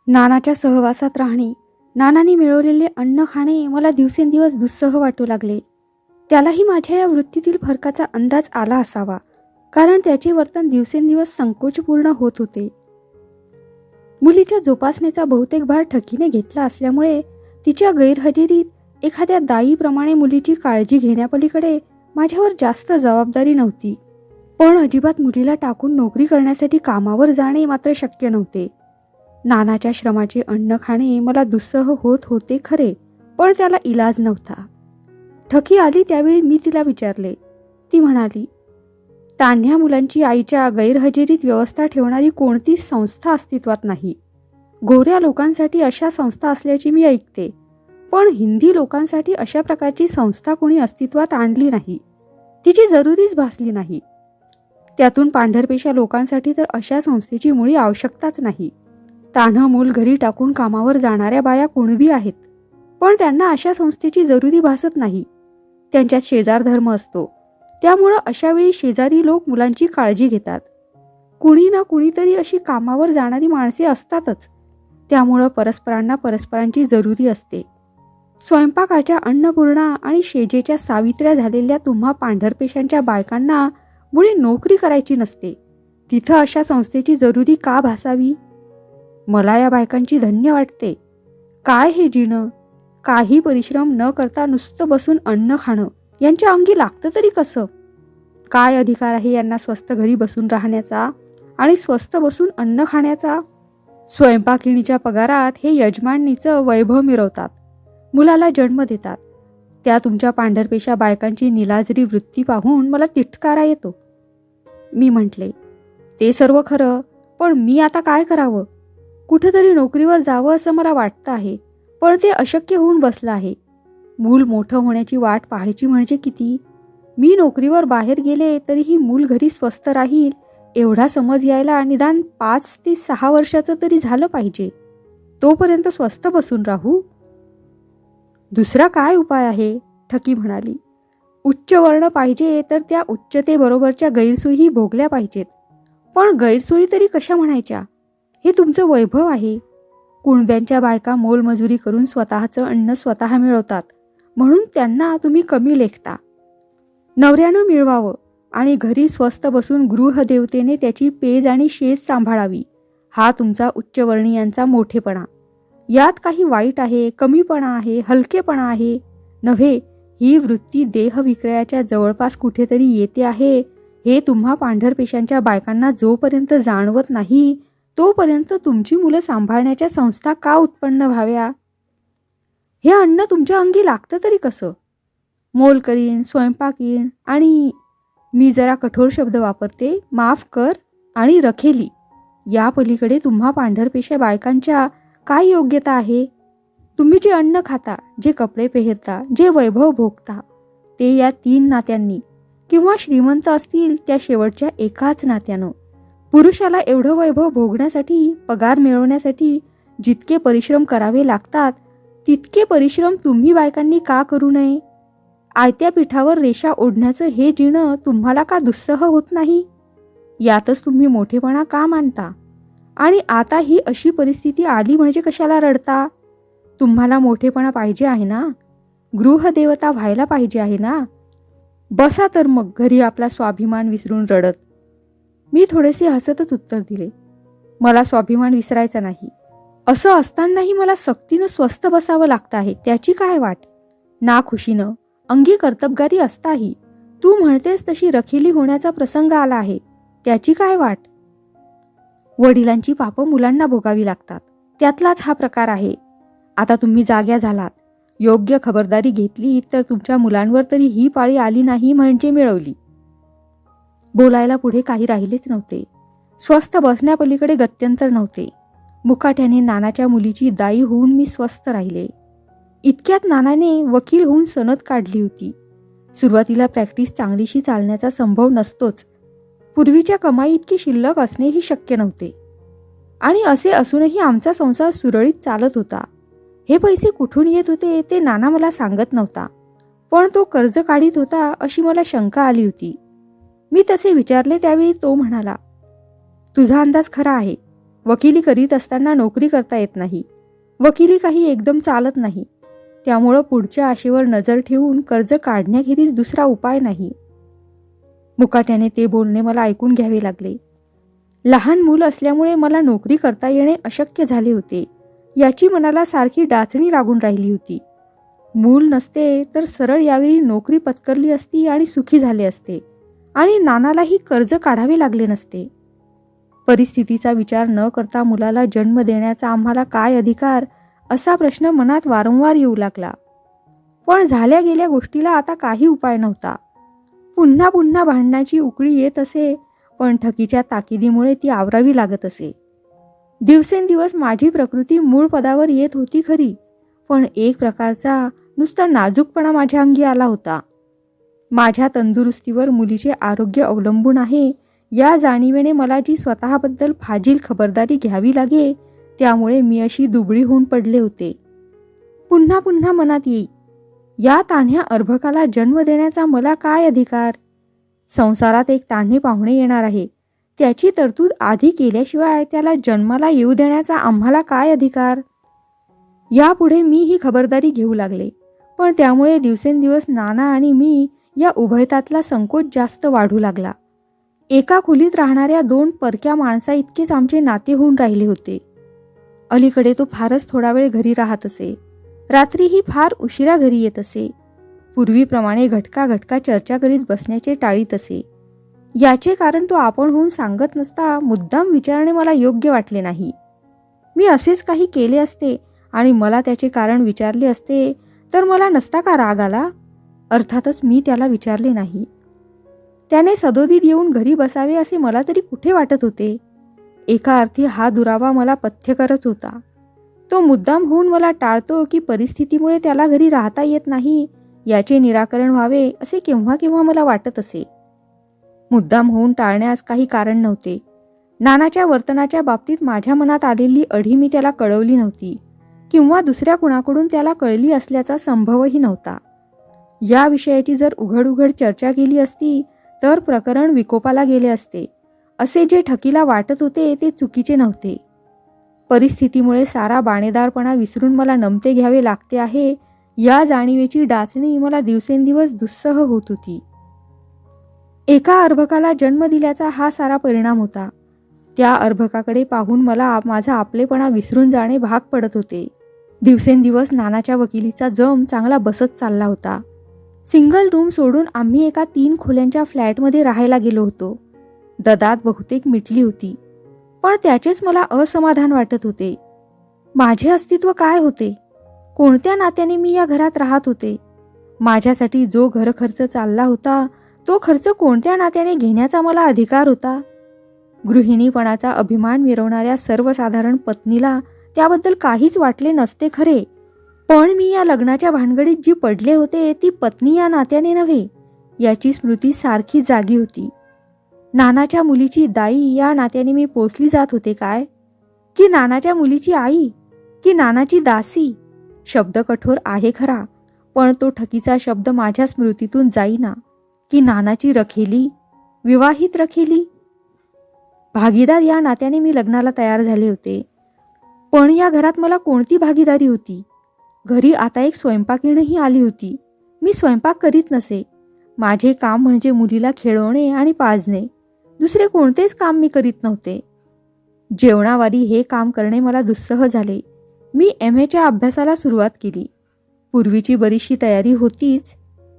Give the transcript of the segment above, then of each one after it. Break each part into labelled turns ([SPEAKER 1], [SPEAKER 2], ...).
[SPEAKER 1] नानाच्या सहवासात राहणे, नानाने मिळवलेले अन्न खाणे मला दिवसेंदिवस दुस्सह वाटू लागले. त्यालाही माझ्या या वृत्तीतील फरकाचा अंदाज आला असावा, कारण त्याचे वर्तन दिवसेंदिवस संकोचपूर्ण होत होते. मुलीच्या जोपासनेचा बहुतेक भार ठकीने घेतला असल्यामुळे तिच्या गैरहजेरीत एखाद्या दाईप्रमाणे मुलीची काळजी घेण्यापलीकडे माझ्यावर जास्त जबाबदारी नव्हती. पण अजिबात मुलीला टाकून नोकरी करण्यासाठी कामावर जाणे मात्र शक्य नव्हते. नानाच्या श्रमाचे अन्न खाणे मला दुस्सह होत होते खरे, पण त्याला इलाज नव्हता. ठकी आली त्यावेळी मी तिला विचारले. ती म्हणाली, तान्ह्या मुलांची आईच्या गैरहजेरीत व्यवस्था ठेवणारी कोणतीच संस्था अस्तित्वात नाही. गोऱ्या लोकांसाठी अशा संस्था असल्याची मी ऐकते, पण हिंदी लोकांसाठी अशा प्रकारची संस्था कोणी अस्तित्वात आणली नाही. तिची जरुरीच भासली नाही. त्यातून पांढरपेशा लोकांसाठी तर अशा संस्थेची मुळी आवश्यकताच नाही. तान्हं मूल घरी टाकून कामावर जाणाऱ्या बाया कुणबी आहेत, पण त्यांना अशा संस्थेची जरुरी भासत नाही. त्यांच्यात शेजार धर्म असतो, त्यामुळं अशा वेळी शेजारी लोक मुलांची काळजी घेतात. कुणी ना कुणीतरी अशी कामावर जाणारी माणसे असतातच, त्यामुळं परस्परांना परस्परांची जरुरी असते. स्वयंपाकाच्या अन्नपूर्णा आणि शेजेच्या सावित्र्या झालेल्या तुम्हा पांढरपेशांच्या बायकांना मुळी नोकरी करायची नसते. तिथं अशा संस्थेची जरुरी का भासावी? मला या बायकांची धन्य वाटते. काय हे जीणं, काही परिश्रम न करता नुसतं बसून अन्न खाणं यांच्या अंगी लागतं तरी कसं? काय अधिकार आहे यांना स्वस्त घरी बसून राहण्याचा आणि स्वस्त बसून अन्न खाण्याचा? स्वयंपाकिणीच्या पगारात हे यजमानीचं वैभव मिरवतात, मुलाला जन्म देतात. त्या तुमच्या पांढरपेशा बायकांची निलाजरी वृत्ती पाहून मला तिटकारा येतो. मी म्हटले, ते सर्व खरं, पण मी आता काय करावं? कुठेतरी नोकरीवर जावं असं मला वाटतं आहे, पण ते अशक्य होऊन बसलं आहे. मूल मोठं होण्याची वाट पाहायची म्हणजे किती? मी नोकरीवर बाहेर गेले तरीही मूल घरी स्वस्थ राहील एवढा समज यायला निदान 5 ते 6 वर्षाचं तरी झालं पाहिजे. तोपर्यंत स्वस्थ बसून राहू? दुसरा काय उपाय आहे? ठकी म्हणाली. उच्च वर्ण पाहिजे तर त्या उच्चतेबरोबरच्या गैरसोयी भोगल्या पाहिजेत. पण गैरसोयी तरी कशा म्हणायच्या? हे तुमचं वैभव आहे. कुणब्यांच्या बायका मोलमजुरी करून स्वतःचं अन्न स्वतः मिळवतात, म्हणून त्यांना तुम्ही कमी लेखता. नवऱ्यानं मिळवावं आणि घरी स्वस्थ बसून गृहदेवतेने त्याची पेज आणि शेज सांभाळावी, हा तुमचा उच्चवर्णीयांचा मोठेपणा. यात काही वाईट आहे, कमीपणा आहे, हलकेपणा आहे नव्हे. ही वृत्ती देहविक्रयाच्या जवळपास कुठेतरी येते आहे, हे तुम्हा पांढरपेशांच्या बायकांना जोपर्यंत जाणवत नाही तोपर्यंत तुमची मुलं सांभाळण्याच्या संस्था का उत्पन्न व्हाव्या? हे अन्न तुमच्या अंगी लागतं तरी कसं? मोल करीन, स्वयंपाकीन आणि मी जरा कठोर शब्द वापरते, माफ कर, आणि रखेली या पलीकडे तुम्हा पांढरपेशा बायकांच्या काय योग्यता आहे? तुम्ही जे अन्न खाता, जे कपडे पेहरता, जे वैभव भोगता, ते या 3 नात्यांनी किंवा श्रीमंत असतील त्या शेवटच्या एकाच नात्यानं. पुरुषाला एवढं वैभव भोगण्यासाठी, पगार मिळवण्यासाठी जितके परिश्रम करावे लागतात, तितके परिश्रम तुम्ही बायकांनी का करू नये? आयत्या पिठावर रेषा ओढण्याचं हे जीणं तुम्हाला का दुस्सह होत नाही? यातच तुम्ही मोठेपणा का मानता? आणि आता ही अशी परिस्थिती आली म्हणजे कशाला रडता? तुम्हाला मोठेपणा पाहिजे आहे ना? गृहदेवता व्हायला पाहिजे आहे ना? बसा तर मग घरी आपला स्वाभिमान विसरून रडत. मी थोडेसे हसतच उत्तर दिले, मला स्वाभिमान विसरायचा नाही. असं असतानाही मला सक्तीनं स्वस्थ बसावं लागतं आहे, त्याची काय वाट? ना खुशीनं, अंगी कर्तबगारी असताही तू म्हणतेस तशी रखिली होण्याचा प्रसंग आला आहे, त्याची काय वाट? वडिलांची पापं मुलांना भोगावी लागतात, त्यातलाच हा प्रकार आहे. आता तुम्ही जाग्या झालात, योग्य खबरदारी घेतली तर तुमच्या मुलांवर तरी ही पाळी आली नाही म्हणजे मिळवली. बोलायला पुढे काही राहिलेच नव्हते. स्वस्थ बसण्यापलीकडे गत्यंतर नव्हते. मुकाट्याने नानाच्या मुलीची दाई होऊन मी स्वस्थ राहिले. इतक्यात नानाने वकील होऊन सनद काढली होती. सुरुवातीला प्रॅक्टिस चांगलीशी चालण्याचा संभव नसतोच. पूर्वीच्या कमाई इतकी शिल्लक असणेही शक्य नव्हते. आणि असे असूनही आमचा संसार सुरळीत चालत होता. हे पैसे कुठून येत होते ते नाना मला सांगत नव्हता, पण तो कर्ज काढीत होता अशी मला शंका आली होती. मी तसे विचारले त्यावेळी तो म्हणाला, तुझा अंदाज खरा आहे. वकिली करीत असताना नोकरी करता येत नाही. वकिली काही एकदम चालत नाही. त्यामुळं पुढच्या आशेवर नजर ठेवून कर्ज काढण्याखेरीज दुसरा उपाय नाही. मुकाट्याने ते बोलणे मला ऐकून घ्यावे लागले. लहान मूल असल्यामुळे मला नोकरी करता येणे अशक्य झाले होते. याची मनाला सारखी डाचणी लागून राहिली होती. मूल नसते तर सरळ यावेळी नोकरी पत्करली असती आणि सुखी झाले असते आणि नानालाही कर्ज काढावे लागले नसते. परिस्थितीचा विचार न करता मुलाला जन्म देण्याचा आम्हाला काय अधिकार, असा प्रश्न मनात वारंवार येऊ लागला. पण झाल्या गेल्या गोष्टीला आता काही उपाय नव्हता. पुन्हा पुन्हा भांडणाची उकळी येत असे, पण ठकीच्या ताकिदीमुळे ती आवरावी लागत असे. दिवसेंदिवस माझी प्रकृती मूळ पदावर येत होती खरी, पण एक प्रकारचा नुसता नाजूकपणा माझ्या अंगी आला होता. माझ्या तंदुरुस्तीवर मुलीचे आरोग्य अवलंबून आहे या जाणीवेने मला जी स्वतःबद्दल फाजील खबरदारी घ्यावी लागे, त्यामुळे मी अशी दुबळी होऊन पडले होते. पुन्हा पुन्हा मनात येई, या तान्ह्या अर्भकाला जन्म देण्याचा मला काय अधिकार? संसारात एक तान्हे पाहुणे येणार आहे, त्याची तरतूद आधी केल्याशिवाय त्याला जन्माला येऊ देण्याचा आम्हाला काय अधिकार? यापुढे मी ही खबरदारी घेऊ लागले, पण त्यामुळे दिवसेंदिवस नाना आणि मी या उभयतातला संकोच जास्त वाढू लागला. एका खोलीत राहणाऱ्या दोन परक्या माणसा इतकेच आमचे नाते होऊन राहिले होते. अलीकडे तो फारच थोडा वेळ घरी राहत असे. रात्रीही फार उशिरा घरी येत असे. पूर्वीप्रमाणे घटका चर्चा करीत बसण्याचे टाळीत असे. याचे कारण तो आपण होऊन सांगत नसता मुद्दाम विचारणे मला योग्य वाटले नाही. मी असेच काही केले असते आणि मला त्याचे कारण विचारले असते तर मला नसता का राग आला? अर्थातच मी त्याला विचारले नाही. त्याने सदोदित येऊन घरी बसावे असे मला तरी कुठे वाटत होते. एका अर्थी हा दुरावा मला पथ्य करत होता. तो मुद्दाम होऊन मला टाळतो की परिस्थितीमुळे त्याला घरी राहता येत नाही, याचे निराकरण व्हावे असे केव्हा केव्हा मला वाटत असे. मुद्दाम होऊन टाळण्यास काही कारण नव्हते. नानाच्या वर्तनाच्या बाबतीत माझ्या मनात आलेली अढी मी त्याला कळवली नव्हती किंवा दुसऱ्या कुणाकडून त्याला कळली असल्याचा संभवही नव्हता. या विषयाची जर उघड चर्चा केली असती तर प्रकरण विकोपाला गेले असते. असे जे ठकीला वाटत होते ते चुकीचे नव्हते. परिस्थितीमुळे सारा बाणेदारपणा विसरून मला नमते घ्यावे लागते आहे, या जाणीवेची डाचणी मला दिवसेंदिवस दुस्सह होत होती. एका अर्भकाला जन्म दिल्याचा हा सारा परिणाम होता. त्या अर्भकाकडे पाहून मला माझा आपलेपणा विसरून जाणे भाग पडत होते. दिवसेंदिवस नानाच्या वकिलीचा जम चांगला बसत चालला होता. सिंगल रूम सोडून आम्ही एका 3 खोल्यांच्या फ्लॅटमध्ये राहायला गेलो होतो. ददात बहुतेक मिटली होती, पण त्याचेच मला असमाधान वाटत होते. माझे अस्तित्व काय होते? कोणत्या नात्याने मी या घरात राहत होते? माझ्यासाठी जो घर खर्च चालला होता तो खर्च कोणत्या नात्याने घेण्याचा मला अधिकार होता? गृहिणीपणाचा अभिमान मिरवणाऱ्या सर्वसाधारण पत्नीला त्याबद्दल काहीच वाटले नसते खरे, पण मी या लग्नाच्या भानगडीत जी पडले होते ती पत्नी या नात्याने नव्हे, याची स्मृती सारखी जागी होती. नानाच्या मुलीची दाई या नात्याने मी पोचली जात होते काय? की नानाच्या मुलीची आई? की नानाची दासी? शब्द कठोर आहे खरा, पण तो ठकीचा शब्द माझ्या स्मृतीतून जाईना. की नानाची रखेली, विवाहित रखेली? भागीदार या नात्याने मी लग्नाला तयार झाले होते, पण या घरात मला कोणती भागीदारी होती? घरी आता एक स्वयंपाकीणही आली होती. मी स्वयंपाक करीत नसे. माझे काम म्हणजे मुलीला खेळवणे आणि पाजणे. दुसरे कोणतेच काम मी करीत नव्हते. जेवणावारी हे काम करणे मला दुस्सह झाले. मी MAच्या अभ्यासाला सुरुवात केली. पूर्वीची बरीचशी तयारी होतीच.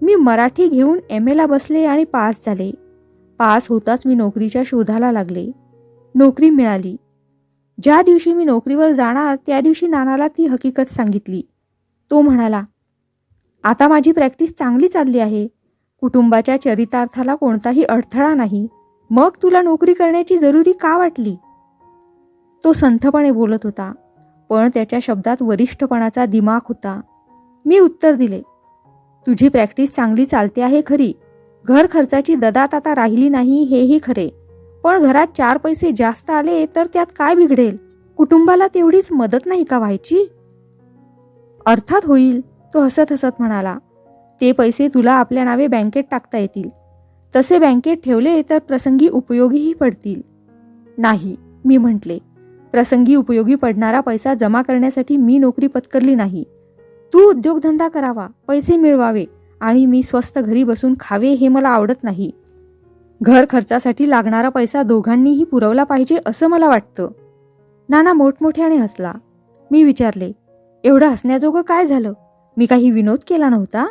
[SPEAKER 1] मी मराठी घेऊन MAला बसले आणि पास झाले. पास होताच मी नोकरीच्या शोधाला लागले. नोकरी मिळाली. ज्या दिवशी मी नोकरीवर जाणार त्या दिवशी नानाला ती हकीकत सांगितली. तो म्हणाला, आता माझी प्रॅक्टिस चांगली चालली आहे. कुटुंबाच्या चरितार्थाला कोणताही अडथळा नाही. मग तुला नोकरी करण्याची जरुरी का वाटली? तो संथपणे बोलत होता, पण त्याच्या शब्दात वरिष्ठपणाचा दिमाख होता. मी उत्तर दिले, तुझी प्रॅक्टिस चांगली चालते आहे खरी. घर खर्चाची ददात आता राहिली नाही हेही खरे, पण घरात 4 पैसे जास्त आले तर त्यात काय बिघडेल? कुटुंबाला तेवढीच मदत नाही का व्हायची? अर्थात होईल, तो हसत हसत म्हणाला. ते पैसे तुला आपल्या नावे बँकेत टाकता येतील. तसे बँकेत ठेवले तर प्रसंगी उपयोगीही पडतील. नाही, मी म्हटले, प्रसंगी उपयोगी पडणारा पैसा जमा करण्यासाठी मी नोकरी पत्करली नाही. तू उद्योगधंदा करावा, पैसे मिळवावे आणि मी स्वस्त घरी बसून खावे हे मला आवडत नाही. घर खर्चासाठी लागणारा पैसा दोघांनीही पुरवला पाहिजे असं मला वाटतं. नाना मोठमोठ्याने हसला. मी विचारले, एवढं हसण्याजोगं काय झालं? मी काही विनोद केला नव्हता?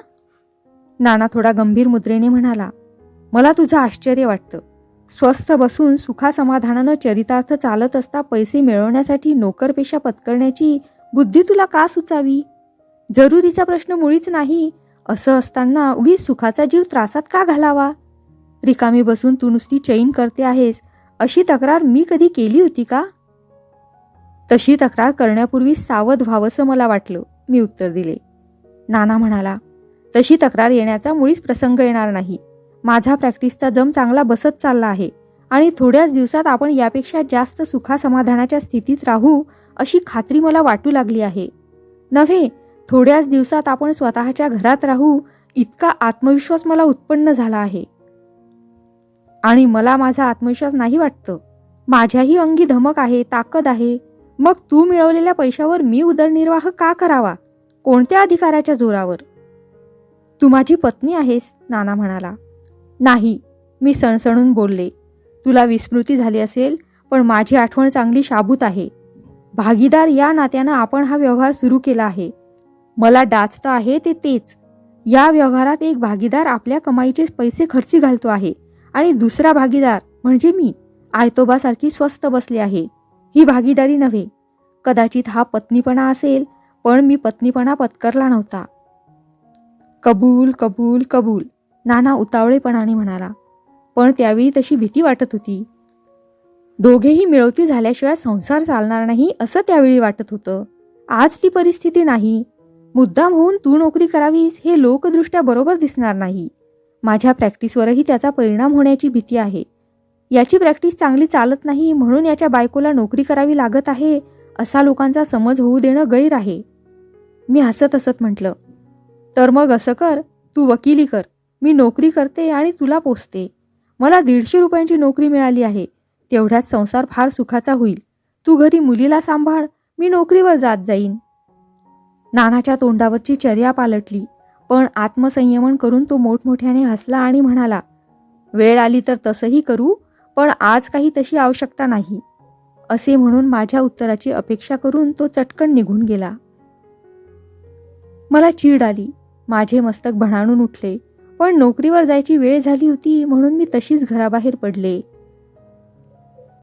[SPEAKER 1] नाना थोडा गंभीर मुद्रेने म्हणाला, मला तुझं आश्चर्य वाटतं. स्वस्थ बसून सुखासमाधानानं चरितार्थ चालत असता पैसे मिळवण्यासाठी नोकरपेशा पत्करण्याची बुद्धी तुला का सुचावी? जरुरीचा प्रश्न मुळीच नाही. असं असताना उगीच सुखाचा जीव त्रासात का घालावा? रिकामी बसून तू नुसती चैन करते आहेस अशी तक्रार मी कधी केली होती का? तशी तक्रार करण्यापूर्वी सावध व्हावंसं मला वाटलं, मी उत्तर दिले. नाना म्हणाला, तशी तक्रार येण्याचा मुळीच प्रसंग येणार नाही. माझा प्रॅक्टिसचा जम चांगला बसत चालला आहे आणि थोड्याच दिवसात आपण यापेक्षा जास्त सुखासमाधानाच्या स्थितीत राहू अशी खात्री मला वाटू लागली आहे. नव्हे, थोड्याच दिवसात आपण स्वतःच्या घरात राहू इतका आत्मविश्वास मला उत्पन्न झाला आहे. आणि मला माझा आत्मविश्वास नाही वाटतं. माझ्याही अंगी धमक आहे, ताकद आहे. मग तू मिळवलेल्या पैशावर मी उदरनिर्वाह का करावा? कोणत्या अधिकाराच्या जोरावर? तू माझी पत्नी आहेस, नाना म्हणाला. नाही, मी सणसणून बोलले. तुला विस्मृती झाली असेल, पण माझी आठवण चांगली शाबूत आहे. भागीदार या नात्यानं आपण हा व्यवहार सुरू केला आहे. मला डाचतं आहे ते तेच. या व्यवहारात एक भागीदार आपल्या कमाईचे पैसे खर्ची घालतो आहे आणि दुसरा भागीदार म्हणजे मी आयतोबासारखी स्वस्त बसले आहे. ही भागीदारी नव्हे. कदाचित हा पत्नीपणा असेल, पण मी पत्नीपणा पत्करला नव्हता. कबूल कबूल कबूल, नाना उतावळेपणाने म्हणाला. पण त्यावेळी तशी भीती वाटत होती. दोघेही मिळवती झाल्याशिवाय संसार चालणार नाही असं त्यावेळी वाटत होतं. आज ती परिस्थिती नाही. मुद्दाम होऊन तू नोकरी करावीस हे लोकदृष्ट्या बरोबर दिसणार नाही. माझ्या प्रॅक्टिसवरही त्याचा परिणाम होण्याची भीती आहे. याची प्रॅक्टिस चांगली चालत नाही म्हणून याच्या बायकोला नोकरी करावी लागत आहे असा लोकांचा समज होऊ देणं गैर आहे. मी हसत हसत म्हटलं, तर मग असं कर, तू वकिली कर, मी नोकरी करते आणि तुला पोसते. मला 150 रुपयांची नोकरी मिळाली आहे. तेवढ्यात संसार फार सुखाचा होईल. तू घरी मुलीला सांभाळ, मी नोकरीवर जात जाईन. नानाच्या तोंडावरची चर्या पालटली, पण आत्मसंयमन करून तो मोठमोठ्याने हसला आणि म्हणाला, वेळ आली तर तसंही करू, पण आज काही तशी आवश्यकता नाही. असे म्हणून माझ्या उत्तराची अपेक्षा करून तो चटकन निघून गेला. मला चीड आली. माझे मस्तक भणाणून उठले. पण नोकरीवर जायची वेळ झाली होती म्हणून मी तशीच घराबाहेर पडले.